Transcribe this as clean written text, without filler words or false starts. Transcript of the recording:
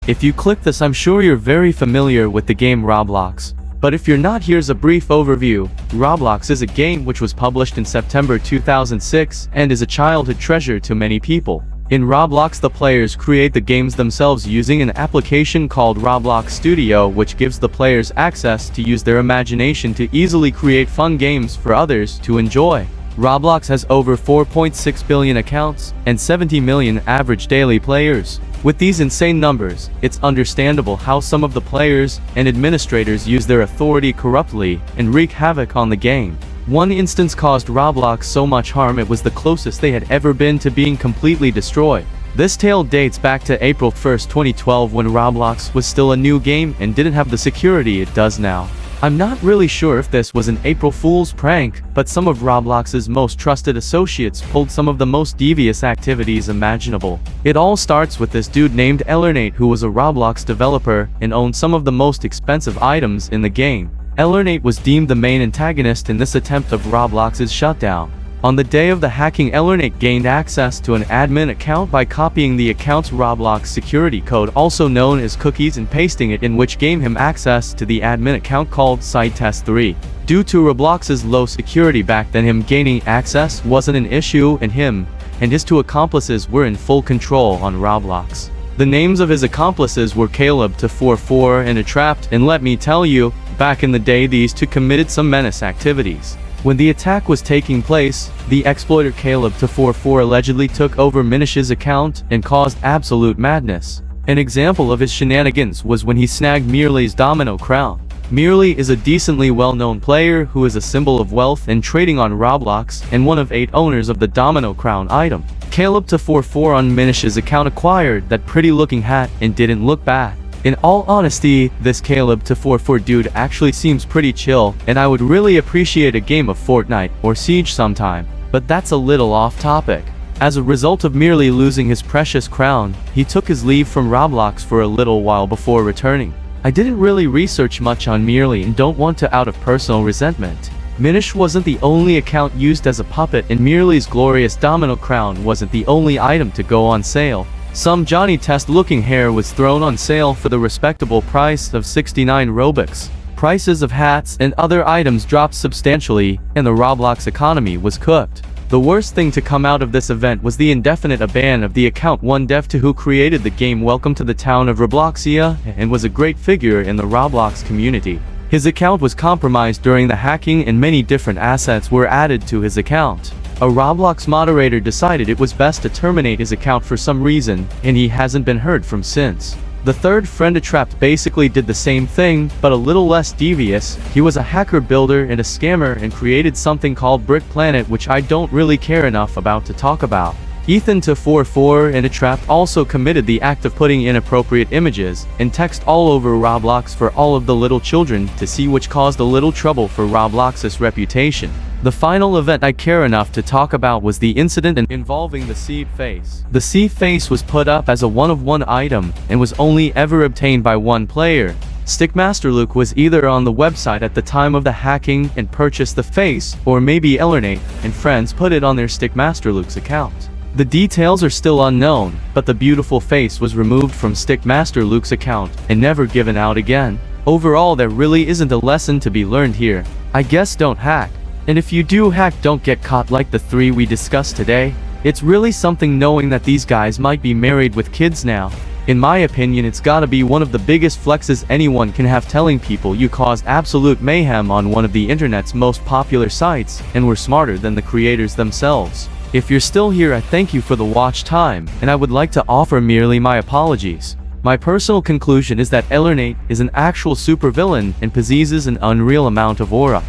If you click this, I'm sure you're very familiar with the game Roblox. But if you're not, here's a brief overview. Roblox is a game which was published in September 2006 and is a childhood treasure to many people. In Roblox, the players create the games themselves using an application called Roblox Studio, which gives the players access to use their imagination to easily create fun games for others to enjoy. Roblox has over 4.6 billion accounts and 70 million average daily players. With these insane numbers, it's understandable how some of the players and administrators use their authority corruptly and wreak havoc on the game. One instance caused Roblox so much harm it was the closest they had ever been to being completely destroyed. This tale dates back to April 1, 2012, when Roblox was still a new game and didn't have the security it does now. I'm not really sure if this was an April Fool's prank, but some of Roblox's most trusted associates pulled some of the most devious activities imaginable. It all starts with this dude named Ellernate, who was a Roblox developer and owned some of the most expensive items in the game. Ellernate was deemed the main antagonist in this attempt of Roblox's shutdown. On the day of the hacking, Ellernate gained access to an admin account by copying the account's Roblox security code, also known as cookies, and pasting it in, which gave him access to the admin account called SideTest3. Due to Roblox's low security back then, him gaining access wasn't an issue, and him and his two accomplices were in full control on Roblox. The names of his accomplices were Caleb244 and Attrapped, and let me tell you, back in the day these two committed some menace activities. When the attack was taking place, the exploiter Caleb244 allegedly took over Minish's account and caused absolute madness. An example of his shenanigans was when he snagged Mirli's domino crown. Mirli is a decently well-known player who is a symbol of wealth and trading on Roblox and one of 8 owners of the domino crown item. Caleb244 on Minish's account acquired that pretty-looking hat and didn't look bad. In all honesty, this Caleb244 dude actually seems pretty chill, and I would really appreciate a game of Fortnite or Siege sometime, but that's a little off topic. As a result of Mirli losing his precious crown, he took his leave from Roblox for a little while before returning. I didn't really research much on Mirli and don't want to out of personal resentment. Minish wasn't the only account used as a puppet, and Mirli's glorious domino crown wasn't the only item to go on sale. Some Johnny Test-looking hair was thrown on sale for the respectable price of 69 Robux. Prices of hats and other items dropped substantially, and the Roblox economy was cooked. The worst thing to come out of this event was the indefinite ban of the account. One dev to who created the game Welcome to the Town of Robloxia and was a great figure in the Roblox community. His account was compromised during the hacking and many different assets were added to his account. A Roblox moderator decided it was best to terminate his account for some reason, and he hasn't been heard from since. The third friend, Attrapped, basically did the same thing, but a little less devious. He was a hacker, builder, and a scammer and created something called Brick Planet, which I don't really care enough about to talk about. Ethan244 and Attrapped also committed the act of putting inappropriate images and text all over Roblox for all of the little children to see, which caused a little trouble for Roblox's reputation. The final event I care enough to talk about was the incident involving the seed face. The seed face was put up as a one-of-one item and was only ever obtained by one player. Stickmaster Luke was either on the website at the time of the hacking and purchased the face, or maybe Ellernate and friends put it on their Stickmaster Luke's account. The details are still unknown, but the beautiful face was removed from Stickmaster Luke's account and never given out again. Overall, there really isn't a lesson to be learned here. I guess don't hack. And if you do hack, don't get caught like the 3 we discussed today. It's really something knowing that these guys might be married with kids now. In my opinion, it's gotta be one of the biggest flexes anyone can have, telling people you caused absolute mayhem on one of the internet's most popular sites and were smarter than the creators themselves. If you're still here, I thank you for the watch time, and I would like to offer merely my apologies. My personal conclusion is that Ellernate is an actual supervillain and possesses an unreal amount of aura.